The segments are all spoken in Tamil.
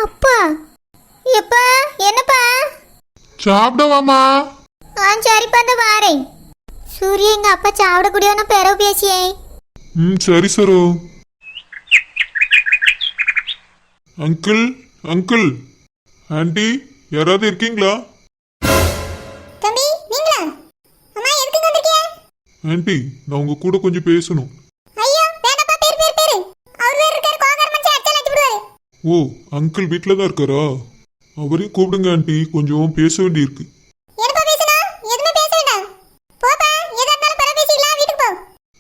அப்பா எப்பா என்னப்பா சாப்பிடவாமா? சரிப்பா அந்த வாரேன். சூரிய எங்க அப்பா சாப்பிடக்கூடியவன பெறவு பேசியே. சரி சரோ. அங்கிள் அங்கிள் ஆண்டி யாராவது இருக்கீங்களா? தம்பி நீங்களா? அம்மா எதுக்கு வந்திருக்கீங்க? ஆண்டி நான் உங்க கூட கொஞ்சம் பேசணும். ஐயோ வேணாப்பா, பேரு அவர் வேற இருக்காரு, கோகார மச்சான் அடிச்சால அடிச்சு விடுவாரு. ஓ அங்கிள் வீட்டில் தான் இருக்காரா? அவரையும் கூப்பிடுங்க ஆண்டி, கொஞ்சம் பேச வேண்டியிருக்கு. என்னப்பா பேசணும்? எதுமே பேச வேண்டாம். போப்பா, எதா இருந்தாலும் பர பேசிக்கலாம், வீட்டுக்கு போ.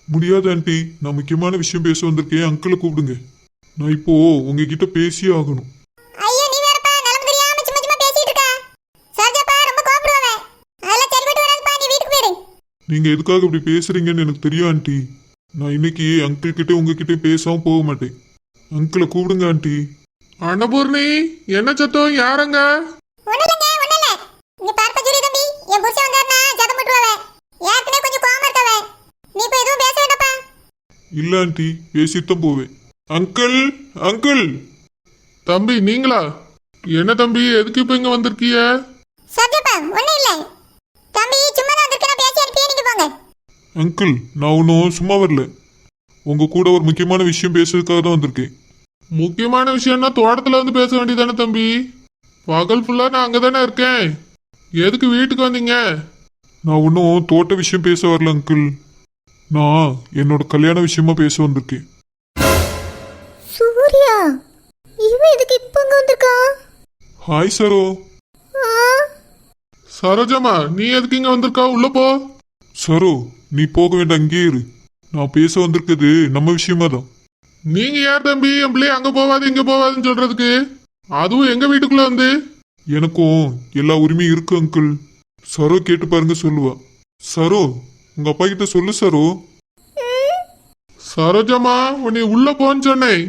முடியாது ஆண்டி, நான் முக்கியமான விஷயம் பேச வந்திருக்கேன். அங்கிளை கூப்பிடுங்க. நான் இப்போ உங்ககிட்ட பேசியே ஆகணும். ஐயோ நீ வேறப்பா, நிலம தெரியாம சும்மா சும்மா பேசிட்டு இருக்க. சரோஜாப்பா ரொம்ப கோபப்படுவாங்க. அதெல்லாம் சரிபட்டு வராதுப்பா, நீ வீட்டுக்கு போயிடு. நீங்க எதுக்காக இப்படி பேசுறீங்கன்னு எனக்கு தெரியும் ஆண்டி. நான் இன்னைக்கு அங்கிள் கிட்ட உங்ககிட்ட பேசாம போக மாட்டேன். அங்கிளை கூப்பிடுங்க ஆண்டி. அன்னபூர்ணி என்ன சத்தம்? யாரங்க? ஒண்ணு இல்ல. நீ பார்ப்ப ஜூரி தம்பி, என் புருஷன் வந்தாருன்னா ஜதம் போட்டுருவாவே. ஏற்கனவே கொஞ்சம் கோவமா இருக்காவே. நீ இப்ப எதுவும் பேச வேண்டாப்பா. இல்ல ஆண்டி, பேசிட்டு தான் போவேன். Uncle uncle. தம்பி நீங்களா? என்ன தம்பி, எதுக்கு இப்ப இங்க வந்திருக்கீங்க? சரோஜாப்பா ஒண்ணு இல்ல. தம்பி சும்மா தான் வந்திருக்கேன், பேசி அனுப்பியே நீங்க போங்க. அங்கிள் நான் ஒன்றும் சும்மா வரல. உங்க கூட ஒரு முக்கியமான விஷயம் பேசுறதுக்காக தான் வந்திருக்கேன். முக்கியமான விஷயம்னா தோட்டத்துல வந்து பேச வேண்டியதானே தம்பி? பகல் ஃபுல்லா நான் அங்கதானே இருக்கேன். எதுக்கு வீட்டுக்கு வந்தீங்க? நான் ஒன்றும் தோட்ட விஷயம் பேச வரல அங்கிள். நான் என்னோட கல்யாண விஷயமா பேச வந்திருக்கேன். சூர்யா இவன் எதுக்கு இப்ப இங்க வந்திருக்கான்? ஹாய் சரோ. சரோஜாமா நீ எதுக்கு இங்க வந்திருக்கா? உள்ள போ. சரோ நீ போக வேண்டாம், அங்கேயே இரு. நான் பேச வந்திருக்கிறது நம்ம விஷயமா தான். நீங்க யார் தம்பி என் பிள்ளை அங்க போவாது இங்க போவாதுன்னு சொல்றதுக்கு? அதுவும் எங்க வீட்டுக்குள்ள வந்து? எனக்கும் எல்லா உரிமையும் இருக்கு அங்கிள். சரோ கேட்டு பாருங்க சொல்லுவா. சரோ உங்க அப்பா கிட்ட சொல்லு சரோ. சரோஜாமா உன்னை உள்ள போன்னு சொன்னேன்.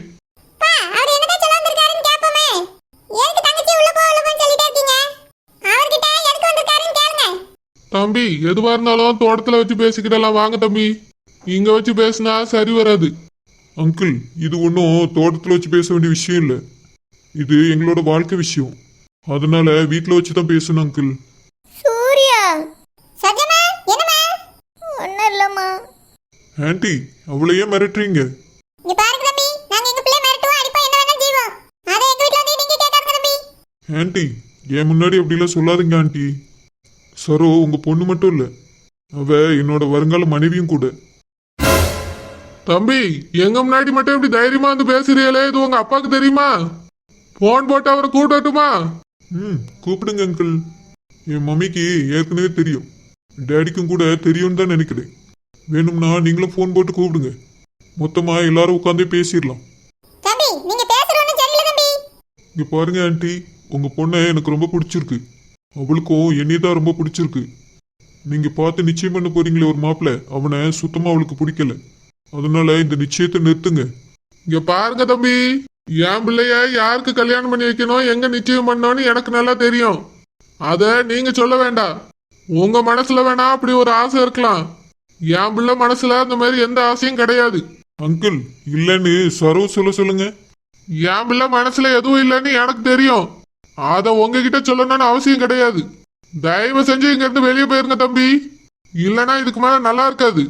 பா அவர் என்னதான் சொல்ல வந்திருக்காருன்னு கேப்போமே. எதுக்கு தங்கச்சி உள்ள போன்னு சொல்லிட்டே இருக்கீங்க? அவர்கிட்ட எதுக்கு வந்திருக்காருன்னு கேளுங்க. தம்பி எதுவா இருந்தாலும் தோட்டத்துல வச்சு பேசிக்கிடலாம் வாங்க தம்பி. இங்க வச்சு பேசினா சரி வராது. அங்கிள் இது ஒன்றும் தோட்டத்துல வச்சு பேச வேண்டிய விஷயம் இல்லை. இது எங்களோட வாழ்க்கை விஷயம். அதனால வீட்டில் வச்சு தான் பேசணும் அங்கிள். சூர்யா சஜமா என்னமா? ஒண்ணு இல்லம்மா. ஆண்டி அவளையே மிரட்டுறீங்க? நீ பாருங்க தம்பி, நாங்க எங்க பிள்ளை மிரட்டுவோம், அடிப்போம், என்ன வேணாலும் செய்வோம். அத எங்க வீட்ல வந்து நீங்க கேட்காதீங்க தம்பி. ஆண்டி என் முன்னாடி அப்படிலாம் சொல்லாதீங்க ஆண்டி. சரோ உங்க பொண்ணு மட்டும் இல்ல, அவ என்னோட வருங்கால மனைவியும் கூட. தம்பி எங்க முன்னாடி மட்டும் இப்படி தைரியமா வந்து பேசுறீங்களே, இது உங்க அப்பாவுக்கு தெரியுமா? போன் போட்டு அவரை கூட்டட்டுமா? கூப்பிடுங்க அங்கிள். என் மம்மிக்கு ஏற்கனவே தெரியும், டேடிக்கும் கூட தெரியும்னு தான் நினைக்கிறேன். வேணும்னா நீங்களும் போன் போட்டு கூப்பிடுங்க. மொத்தமா எல்லாரும் உட்காந்தே பேசிடலாம். தம்பி நீங்க பேசுறது ஒண்ணும் சரியில்லை தம்பி. இங்க பாருங்க ஆண்டி, உங்க பொண்ணை எனக்கு ரொம்ப பிடிச்சிருக்கு. அவளுக்கும் என்னைய தான் ரொம்ப பிடிச்சிருக்கு. நீங்க பார்த்து நிச்சயம் பண்ண போறீங்களே ஒரு மாப்பிள்ள, அவனை சுத்தமா அவளுக்கு பிடிக்கல. அதனால இந்த நிச்சயத்தை நிறுத்துங்க. இங்க பாருங்க தம்பி, என் பிள்ளைய யாருக்கு கல்யாணம் பண்ணி வைக்கணும், எங்க நிச்சயம் பண்ணணும்னு எனக்கு நல்லா தெரியும். அத நீங்க சொல்ல வேண்டாம். உங்க மனசுல வேணா அப்படி ஒரு ஆசை இருக்கலாம். என் பிள்ளை மனசுல அந்த மாதிரி எந்த ஆசையும் கிடையாது. அங்கிள் இல்லன்னு சரோ சொல்லுங்க. என் பிள்ளை மனசுல எதுவும் இல்லைன்னு எனக்கு தெரியும். அத உங்ககிட்ட சொல்லணும்னு அவசியம் கிடையாது. தயவு செஞ்சு இங்க இருந்து வெளியே போயிருங்க தம்பி, இல்லைன்னா இதுக்கு மேல நல்லா இருக்காது.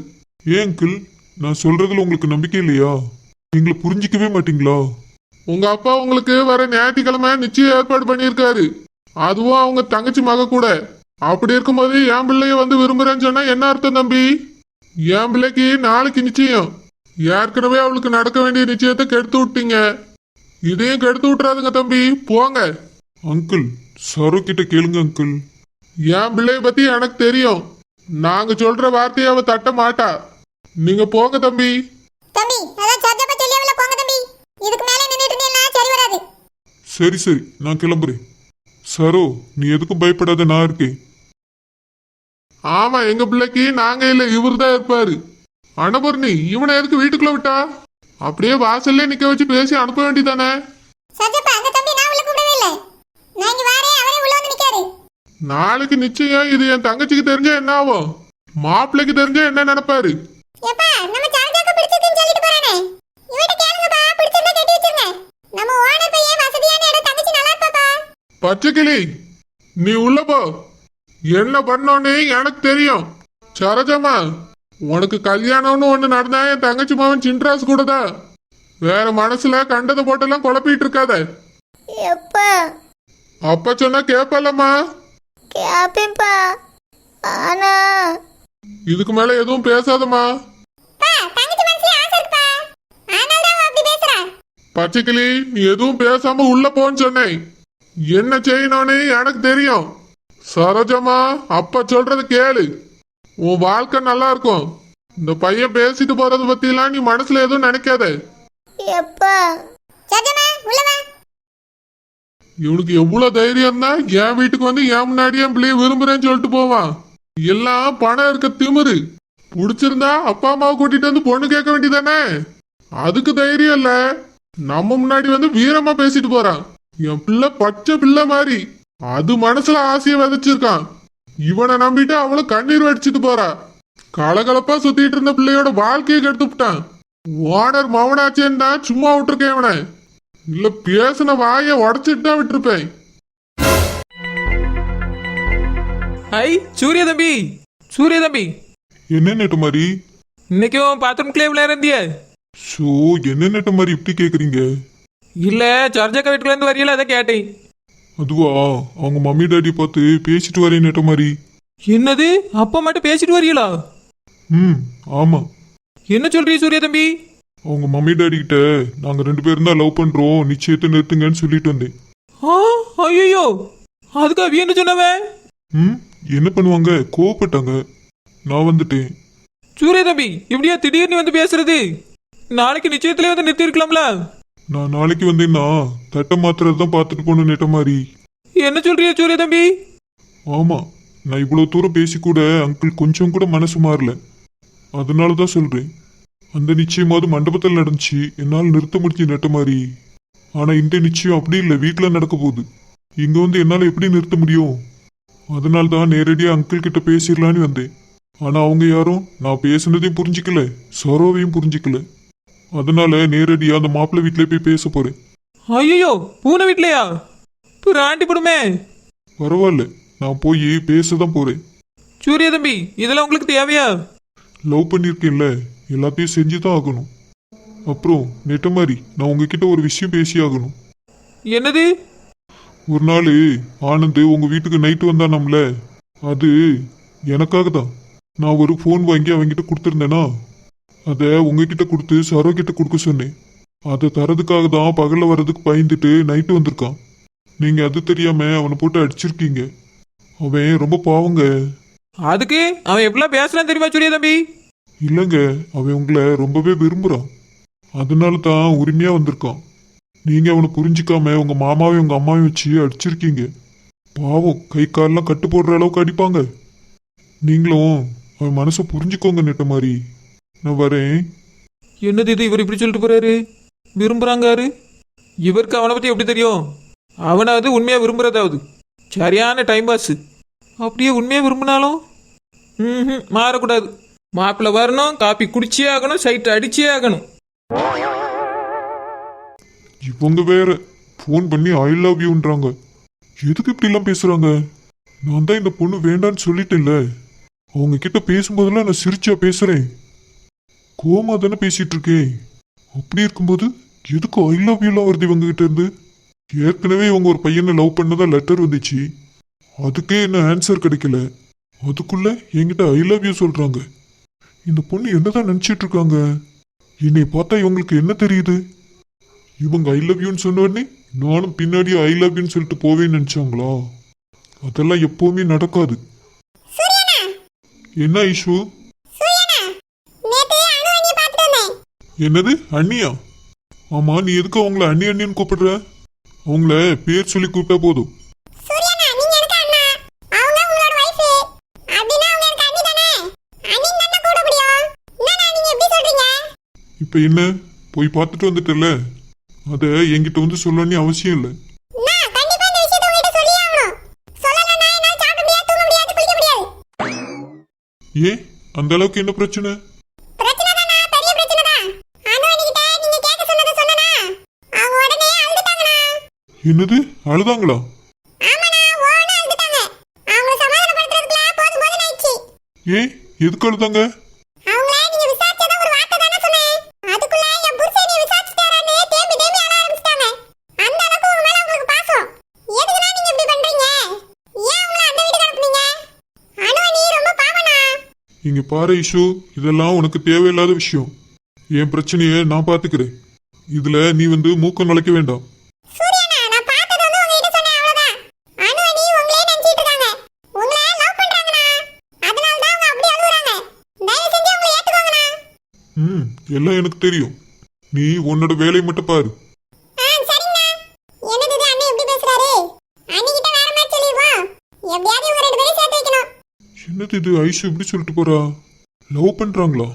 ஏன் அங்கிள், நான் சொல்றதுல உங்களுக்கு நம்பிக்கை இல்லையா? நீங்களை புரிஞ்சிக்கவே மாட்டீங்களா? உங்க அப்பா உங்களுக்கு வர ஞாயிற்றுக்கிழமை நிச்சயம் ஏற்பாடு பண்ணியிருக்காரு. அதுவும் அவங்க தங்கச்சி மக கூட. அப்படி இருக்கும்போது என் பிள்ளைய வந்து விரும்புறேன்னு சொன்னா என்ன அர்த்தம் தம்பி? என் பிள்ளைக்கு நாளைக்கு நிச்சயம். ஏற்கனவே அவளுக்கு நடக்க வேண்டிய நிச்சயத்தை கெடுத்து விட்டீங்க. இதையும் கெடுத்து விட்டுறாதுங்க தம்பி, போங்க. அங்கிள் சரோ கிட்ட கேளுங்க அங்கிள். என் பிள்ளைய பத்தி எனக்கு தெரியும். நாங்க சொல்ற வார்த்தையை அவ தட்ட மாட்டா. நீங்க போங்க தம்பி. தம்பி அதான் சஜமா சொல்லியவல போங்க தம்பி. இதுக்கு மேல நின்னுட்டு இருந்தீனா சரி வராது. சரி நான் கிளம்புறேன். சரோ நீ எதுக்கும் பயப்படாத, நான் இருக்கேன். ஆமா எங்க பிள்ளைக்கு நாங்க இல்ல, இவரு தான் இருப்பாரு. அனபூர்ணி இவனை எதுக்கு வீட்டுக்குள்ள விட்டா? அப்படியே வாசல்ல நிக்க வச்சு பேசி அனுப்ப வேண்டியதானே? சஜப்பா அந்த தம்பி நான் உள்ள கூப்பிடவே இல்ல. நான் இங்க வாரே, அவரே உள்ள வந்து நிக்காரு. நாளைக்கு நிச்சயம். இது என் தங்கச்சிக்கு தெரிஞ்சா என்ன ஆகும்? மாப்பிள்ளைக்கு தெரிஞ்சா என்ன நினைப்பாரு? ஏப்பா நம்ம சார்ஜாக்கு பிடிச்சிருக்குன்னு சொல்லிட்டு போறானே, இவட்ட கேளுங்கப்பா, பிடிச்சிருந்தா கட்டி வச்சிருங்க. நம்ம ஓனர் பையன் வசதியான இடம் தங்கச்சி பச்சைக்கிளி, நீ உள்ள போ. என்ன பண்ணோன்னு எனக்கு தெரியும். சரோஜம்மா, உனக்கு கல்யாணம்னு ஒண்ணு நடந்தா என் தங்கச்சி மாவன் சின்ராஸ் கூட தான். வேற மனசுல கண்டதை போட்டெல்லாம் குழப்பிட்டு இருக்காத. எப்பா அப்ப சொன்னா கேப்பலம்மா. கேப்பேன்ப்பா. ஆனா இதுக்கு மேல எதுவும் பேசாதம்மா. பா, தங்கச்சி மனசுல ஆசை இருக்குப்பா. அதனால தான் அவ அப்படி பேசுறா. பச்சைக்கிளி, நீ எதுவும் பேசாம உள்ள போன்னு சொன்னேன். என்ன செய்யணும்னு எனக்கு தெரியும். சரோஜம்மா, அப்ப சொல்றது கேளு. உன் வாழ்க்கை நல்லா இருக்கும். இந்த பையன் பேசிட்டு போறத பத்திலாம் நீ மனசுல எதுவும் நினைக்காத. எப்பா சரோஜம்மா, உள்ள வா. இவனுக்கு எவ்வளவு தைரியம் தான் என் வீட்டுக்கு வந்து என் முன்னாடியே என் பிள்ளைய விரும்புறேன்னு சொல்லிட்டு போவான். எல்லாம் பணம் இருக்க திமிரு. பிடிச்சிருந்தா அப்பா அம்மாவை கூட்டிட்டு வந்து பொண்ணு கேட்க வேண்டியதானே. அதுக்கு தைரியம் இல்ல. நம்ம முன்னாடி வந்து வீரமா பேசிட்டு போறான். என் பிள்ளை பச்சை பிள்ளை மாதிரி. அது மனசுல ஆசைய விதைச்சிருக்கான். இவனை நம்பிட்டு அவளை கண்ணீர் வடிச்சிட்டு போறா. கலகலப்பா சுத்திட்டு இருந்த பிள்ளையோட வாழ்க்கையை கெடுத்து விட்டான். ஓனர் மவனாச்சேன்னு தான் சும்மா விட்டுருக்கேன் இவனை. இல்ல பேசின வாய உடச்சிட்டு தான் விட்டுருப்பேன். ஐ சூரிய தம்பி, சூரிய தம்பி, என்ன நெட்ட மாதிரி? இன்னைக்கும் பாத்ரூம்குள்ளே விளையாண்டிய? ஷோ, என்ன நெட்ட மாதிரி இப்படி கேக்குறீங்க? இல்ல சர்ஜக்கா வீட்டுல இருந்து வரையில அதை கேட்டேன். அதுவா, அவங்க மம்மி டாடி பார்த்து பேசிட்டு வரேன் நெட்ட மாதிரி. என்னது, அப்பா மட்டும் பேசிட்டு வரீங்களா? ஆமா. என்ன சொல்றீ சூரிய தம்பி? அவங்க மம்மி டாடி கிட்ட நாங்க 2 பேரும் தான் லவ் பண்றோம், நிச்சயத்தை நிறுத்துங்கன்னு சொல்லிட்டு வந்தேன். ஐயோ, அதுக்கு அவ என்ன சொன்னவன்? என்ன பண்ணுவாங்க, கோவப்பட்டாங்க. நான் வந்துட்டேன். சூரிய தம்பி, இப்படியா திடீர்னு வந்து பேசுறது? நாளைக்கு நிச்சயத்திலே வந்து நிறுத்தி இருக்கலாம்ல? நான் நாளைக்கு வந்தேன்னா தட்டை மாத்திரதான் தான் பார்த்துட்டு போன நெட்ட மாதிரி. என்ன சொல்றிய சூரிய தம்பி? ஆமா, நான் இவ்வளவு தூரம் பேசி கூட அங்கிள் கொஞ்சம் கூட மனசு மாறல. அதனாலதான் சொல்றேன். அந்த நிச்சயமாவது மண்டபத்தில் நடந்துச்சு, என்னால் நிறுத்த முடிஞ்ச நெட்ட மாதிரி. ஆனா இந்த நிச்சயம் அப்படி இல்லை, வீட்டுல நடக்க போகுது. இங்க வந்து என்னால எப்படி நிறுத்த முடியும்? அதனால்தான் நேரடியா அங்கிள் கிட்ட பேசிடலான்னு வந்தேன். ஆனா அவங்க யாரும் நான் பேசுனதையும் புரிஞ்சிக்கல, சரோவையும் புரிஞ்சிக்கல. அதனால நேரடியா அந்த மாப்பிள்ளை வீட்டுல போய் பேச போறேன். ஐயோ, பூனை வீட்லயா? ராண்டி போடுமே. பரவாயில்ல, நான் போய் பேசதான் போறேன். சூரிய தம்பி, இதெல்லாம் உங்களுக்கு தேவையா? லவ் பண்ணிருக்கேன்ல, எல்லாத்தையும் செஞ்சுதான் ஆகணும். அப்புறம் நெட்ட மாதிரி நான் உங்ககிட்ட ஒரு விஷயம் பேசி ஆகணும். என்னது? ஒரு நாள் ஆனந்த் உங்க வீட்டுக்கு நைட்டு வந்தானம்ல, அது எனக்காக தான். நான் ஒரு ஃபோன் வாங்கி அவங்கிட்ட கொடுத்துருந்தேனா, அதை உங்ககிட்ட கொடுத்து சரோ கிட்ட கொடுக்க சொன்னேன். அதை தரதுக்காக தான் பகல்ல வர்றதுக்கு பயந்துட்டு நைட்டு வந்திருக்கான். நீங்க அது தெரியாம அவனை போட்டு அடிச்சிருக்கீங்க. அவன் ரொம்ப பாவங்க. அதுக்கு அவன் எப்படிலாம் பேசுறான்னு தெரியுமா சூரிய தம்பி? இல்லைங்க, அவன் உங்களை ரொம்பவே விரும்புறான். அதனால தான் உரிமையா வந்திருக்கான். நீங்க அவனை புரிஞ்சிக்காம உங்க மாமாவையும் உங்க அம்மாவையும் வச்சு அடிச்சிருக்கீங்க. பாவம், கை காலெல்லாம் கட்டு போடுற அளவுக்கு அடிப்பாங்க. நீங்களும் அவன் மனசை புரிஞ்சுக்கோங்க நெட்ட மாதிரி. நான் வரேன். என்னது இது, இவர் இப்படி சொல்லிட்டு போறாரு? விரும்புறாங்காரு. இவருக்கு அவனை பத்தி எப்படி தெரியும்? அவனாவது உண்மையா விரும்புறதாவது சரியான டைம் பாஸ். அப்படியே உண்மையா விரும்பினாலும் மாறக்கூடாது. மாப்பிள்ள வரணும், காப்பி குடிச்சே ஆகணும், சைட்டு அடிச்சே ஆகணும். இவங்க வேற ஃபோன் பண்ணி ஐ லவ் யூன்றாங்க. எதுக்கு இப்படி எல்லாம் பேசுறாங்க? நான் தான் இந்த பொண்ணு வேண்டான்னு சொல்லிட்டேன்ல. அவங்க கிட்ட பேசும்போதெல்லாம் நான் சிரிச்சா பேசுறேன், கோமா தானே பேசிட்டு இருக்கேன். அப்படி இருக்கும்போது எதுக்கு ஐ லவ் யூலாம் வருது இவங்க கிட்ட இருந்து? ஏற்கனவே இவங்க ஒரு பையனை லவ் பண்ணதா லெட்டர் வந்துச்சு, அதுக்கே என்ன ஆன்சர் கிடைக்கல. அதுக்குள்ள என்கிட்ட ஐ லவ் யூ சொல்றாங்க. இந்த பொண்ணு என்னதான் நினைச்சிட்டு இருக்காங்க? என்னை பார்த்தா இவங்களுக்கு என்ன தெரியுது? இவங்க ஐ லவ் யூன்னு சொன்ன உடனே நானும் பின்னாடி ஐ லவ் யூன்னு சொல்லிட்டு போவேன்னு நினைச்சாங்களா? அதெல்லாம் எப்பவுமே நடக்காது. என்ன ஐஷு? என்னது அண்ணியா? ஆமா, நீ எதுக்கு அவங்கள அண்ணி அண்ணின்னு கூப்பிடுற? அவங்கள பேர் சொல்லி கூப்பிட்டா போதும். இப்ப என்ன, போய் பார்த்துட்டு வந்துட்டல, அத என்கிட்ட வந்து சொல்லணும்னு அவசியம் இல்லை. ஏன், அந்த அளவுக்கு என்ன பிரச்சனை? என்னது, அழுதாங்களா? ஏன் எதுக்கு அழுதாங்க? அவங்கள நீங்க விசாரிச்சத ஒரு வார்த்தை தானே சொன்னேன். அதுக்குள்ள என் புருஷன் நீ விசாரிச்சிட்டாரான்னு தேம்பி தேம்பி அழ ஆரம்பிச்சிட்டாங்க. அந்த அளவுக்கு உங்க மேல உங்களுக்கு பாசம். எதுக்குடா நீங்க இப்படி பண்றீங்க? ஏன் அவங்கள அந்த வீட்டுக்கு அனுப்புனீங்க? அனு நீ ரொம்ப பாவனா. இங்க பாரு இஷு, இதெல்லாம் உனக்கு தேவையில்லாத விஷயம். என் பிரச்சனையை நான் பாத்துக்கிறேன். இதுல நீ மூக்க நுழைக்க வேண்டாம். சூர்யானா நான் பார்த்தது உங்ககிட்ட சொன்னேன் அவ்வளவுதான். அனு நீ உங்களே நினைச்சிட்டு இருக்காங்க. உங்களை லவ் பண்றாங்கனா. அதனால தான் அவங்க அப்படி அழுகுறாங்க. தயவு செஞ்சு உங்களை ஏத்துக்கோங்கனா. எல்லாம் எனக்கு தெரியும். நீ உன்னோட வேலையை மட்டும் பாரு. சரிங்கண்ணா. என்னது இது அண்ணே எப்படி பேசுறாரு? அண்ணி கிட்ட வேற மாதிரி சொல்லிடுவோம். எப்படியாவது இவங்க ரெண்டு பேரும் சேர்த்து வைக்கணும். என்னது இது ஐஷு இப்படி சொல்லிட்டு போறா? லவ் பண்றாங்களா?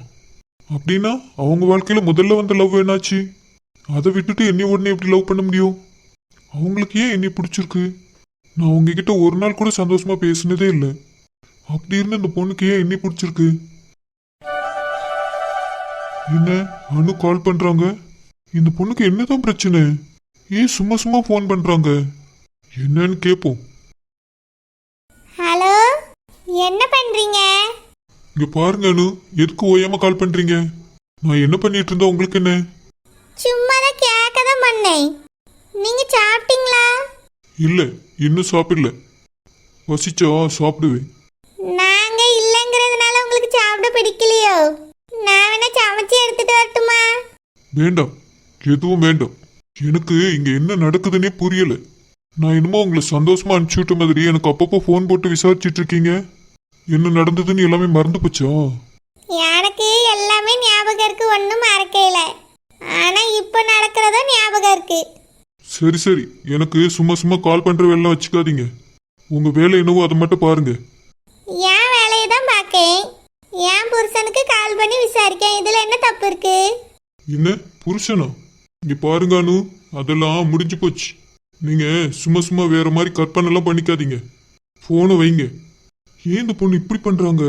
அப்படின்னா அவங்க வாழ்க்கையில முதல்ல வந்த லவ் என்னாச்சு? அதை விட்டுட்டு என்னை உடனே எப்படி லவ் பண்ண முடியும்? அவங்களுக்கு ஏன் என்னை பிடிச்சிருக்கு? நான் உங்ககிட்ட ஒரு நாள் கூட சந்தோஷமா பேசினதே இல்லை. அப்படி இருந்து இந்த பொண்ணுக்கு ஏன் என்னை பிடிச்சிருக்கு? என்ன அனு கால் பண்றாங்க? இந்த பொண்ணுக்கு என்னதான் பிரச்சனை? ஏன் சும்மா சும்மா ஃபோன் பண்றாங்க? என்னன்னு கேட்போம். ஹலோ, என்ன பண்றீங்க? இங்க பாருங்க அனு, எதுக்கு ஓயாம கால் பண்றீங்க? நான் என்ன பண்ணிட்டு இருந்தா உங்களுக்கு என்ன? சும்மா தான் கேட்க தான் பண்ணேன். நீங்க சாப்பிட்டீங்களா? இல்ல, இன்னும் சாப்பிடல. பசிச்சா சாப்பிடுவேன். நாங்க இல்லைங்கிறதுனால உங்களுக்கு சாப்பிட பிடிக்கலையோ? நான் வேணா சமைச்சு எடுத்துட்டு வரட்டுமா? வேண்டாம், எதுவும் வேண்டாம். எனக்கு இங்க என்ன நடக்குதுன்னே புரியல. நான் என்னமோ உங்களை சந்தோஷமா அனுப்பிச்சு விட்ட மாதிரி எனக்கு அப்பப்போ ஃபோன் போட்டு விசாரிச்சுட்டு இருக்கீங்க. என்ன நடந்ததுன்னு எல்லாமே மறந்து போச்சா? எனக்கு எல்லாமே ஞாபகம் இருக்கு, ஒன்றும் மறக்கல. ஆனா இப்போ நடக்கிறதோ ஞாபகம் இருக்கு. சரி சரி, எனக்கு சும்மா சும்மா கால் பண்ற வேலை வச்சுக்காதீங்க. உங்க வேலை என்னவோ அதை மட்டும் பாருங்க. என் வேலையை தான் பார்க்கேன். என் புருஷனுக்கு கால் பண்ணி விசாரிக்கேன். இதுல என்ன தப்பு இருக்கு? என்ன புருஷனா? இங்க பாருங்க அனு, அதெல்லாம் முடிஞ்சு போச்சு. நீங்க சும்மா சும்மா வேற மாதிரி கற்பனைலாம் பண்ணிக்காதீங்க. போனை வைங்க. ஏன் இந்த பொண்ணு இப்படி பண்றாங்க?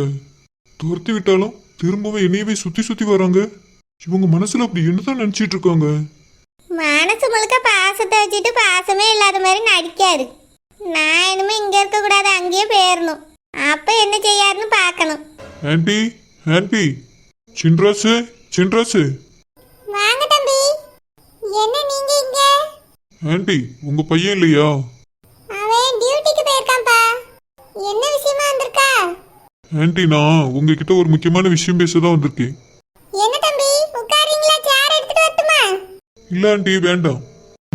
துரத்தி விட்டாலும் திரும்பவும் என்னையவே சுத்தி சுத்தி வராங்க. இவங்க மனசுல அப்படி என்னதான் நினைச்சிட்டு இருக்காங்க? மனசு முழுக்க பாசத்தை வச்சுட்டு பாசமே இல்லாத மாதிரி நடிக்காது. நான் இனிமே இங்க இருக்க கூடாது, அங்கேயே போயிடணும். அப்ப என்ன செய்யாருன்னு பார்க்கணும். Anti, anti, Chinrasu, Chinrasu. வாங்க தம்பி. என்ன நீங்க இங்க? ஆன்ட்டி, உங்க பையன் இல்லையா? அவன் டியூட்டிக்கு போயிருக்கான்ப்பா. என்ன விஷயமா வந்திருக்கா? ஆன்ட்டி, நான் உங்ககிட்ட ஒரு முக்கியமான விஷயம் பேசதான் வந்திருக்கேன். என்ன தம்பி உட்காரீங்களா? சேர் எடுத்துட்டு வரட்டுமா? இல்ல ஆன்ட்டி, வேண்டாம்.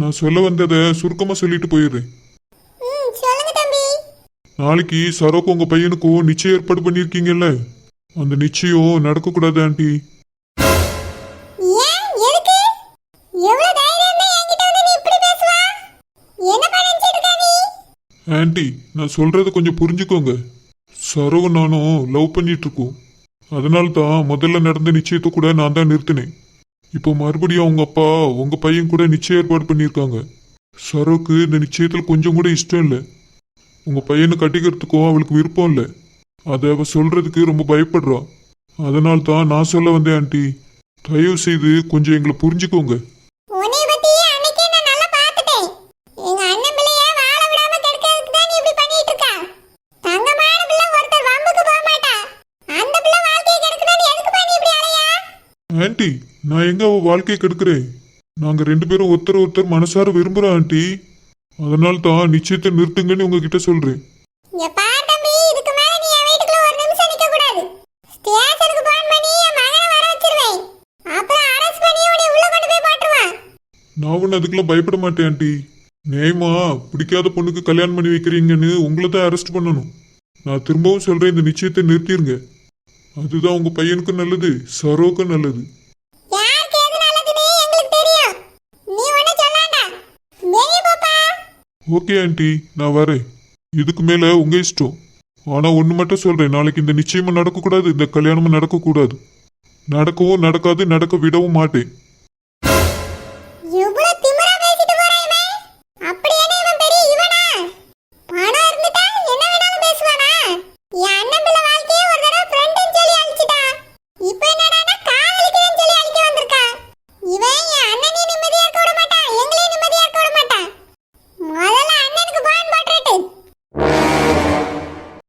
நான் சொல்ல வந்ததை சுருக்கமா சொல்லிட்டு போயிடுறேன். சொல்லுங்க தம்பி. நாளைக்கு சரோக்கு உங்க பையனுக்கும் நிச்சயம் ஏற்பாடு பண்ணிருக்கீங்கல்ல, அந்த நிச்சயம் நடக்கக்கூடாது ஆன்ட்டி. ஏன்? எதுக்கு? எவ்வளவு தைரியம் இருந்தா என்கிட்ட வந்து நீ இப்படி பேசுவா? என்ன பண்ணிச்சிட்டு இருக்க நீ? ஆன்ட்டி, நான் சொல்றத கொஞ்சம் புரிஞ்சுக்கோங்க. சரோவும் நானும் லவ் பண்ணிட்டு இருக்கோம். அதனால தான் முதல்ல நடந்த நிச்சயத்தை கூட நான் தான் நிறுத்தினேன். இப்போ மறுபடியும் அவங்க அப்பா உங்க பையன் கூட நிச்சயம் ஏற்பாடு பண்ணியிருக்காங்க. சரோக்கு இந்த நிச்சயத்தில் கொஞ்சம் கூட இஷ்டம் இல்லை. உங்க பையனை கட்டிக்கிறதுக்கும் அவளுக்கு விருப்பம் இல்லை. அதை அவ சொல்றதுக்கு ரொம்ப பயப்படுறா. அதனால தான் நான் சொல்ல வந்தேன் ஆன்ட்டி. தயவு செய்து கொஞ்சம் எங்களை புரிஞ்சுக்கோங்க. உன்னை பத்தி அன்னைக்கே நான் நல்லா பார்த்துட்டேன். எங்க அண்ணன் பிள்ளைய வாழ விடாம கெடுக்கிறதுக்கு தான் நீ இப்படி பண்ணிட்டு இருக்க. தங்கமான பிள்ளை ஒருத்தர் வம்புக்கு போக மாட்டா. அந்த பிள்ளை வாழ்க்கையை கெடுக்கணும்னு எதுக்கு பண்ணி இப்படி அலையா? ஆன்ட்டி, நான் எங்க அவ வாழ்க்கையை கெடுக்கிறேன்? நாங்க ரெண்டு பேரும் ஒருத்தர் ஒருத்தர் மனசார விரும்புறோம் ஆன்ட்டி. அதனால தான் நிச்சயத்தை நிறுத்துங்கன்னு உங்ககிட்ட சொல்றேன். இங்க பாரு தம்பி, இதுக்கு மேல நீ என் வீட்டுக்குள்ள ஒரு நிமிஷம் நிக்க கூடாது. ஸ்டேஷனுக்கு போன் பண்ணி என் மகனை வர வச்சிருவேன். அப்புறம் அரெஸ்ட் பண்ணி உன்னை உள்ள கொண்டு போய் போட்டுருவான். நான் ஒன்றும் அதுக்கெல்லாம் பயப்பட மாட்டேன் ஆன்ட்டி. நேமா பிடிக்காத பொண்ணுக்கு கல்யாணம் பண்ணி வைக்கிறீங்கன்னு உங்களை தான் அரெஸ்ட் பண்ணணும். நான் திரும்பவும் சொல்றேன், இந்த நிச்சயத்தை நிறுத்திடுங்க. அதுதான் உங்க பையனுக்கும் நல்லது, சரோக்கும் நல்லது. யாருக்கு எது நல்லதுன்னு எங்களுக்கு தெரியும். நீ ஒண்ணும் சொல்லாண்டா. வெளிய போப்பா. ஓகே ஆன்ட்டி, நான் வரேன். இதுக்கு மேல உங்க இஷ்டம். ஆனா ஒண்ணு மட்டும் சொல்றேன், நாளைக்கு இந்த நிச்சயமும் நடக்கக்கூடாது, இந்த கல்யாணமும் நடக்கக்கூடாது. நடக்கவும் நடக்காது, நடக்க விடவும் மாட்டேன். இவ்வளவு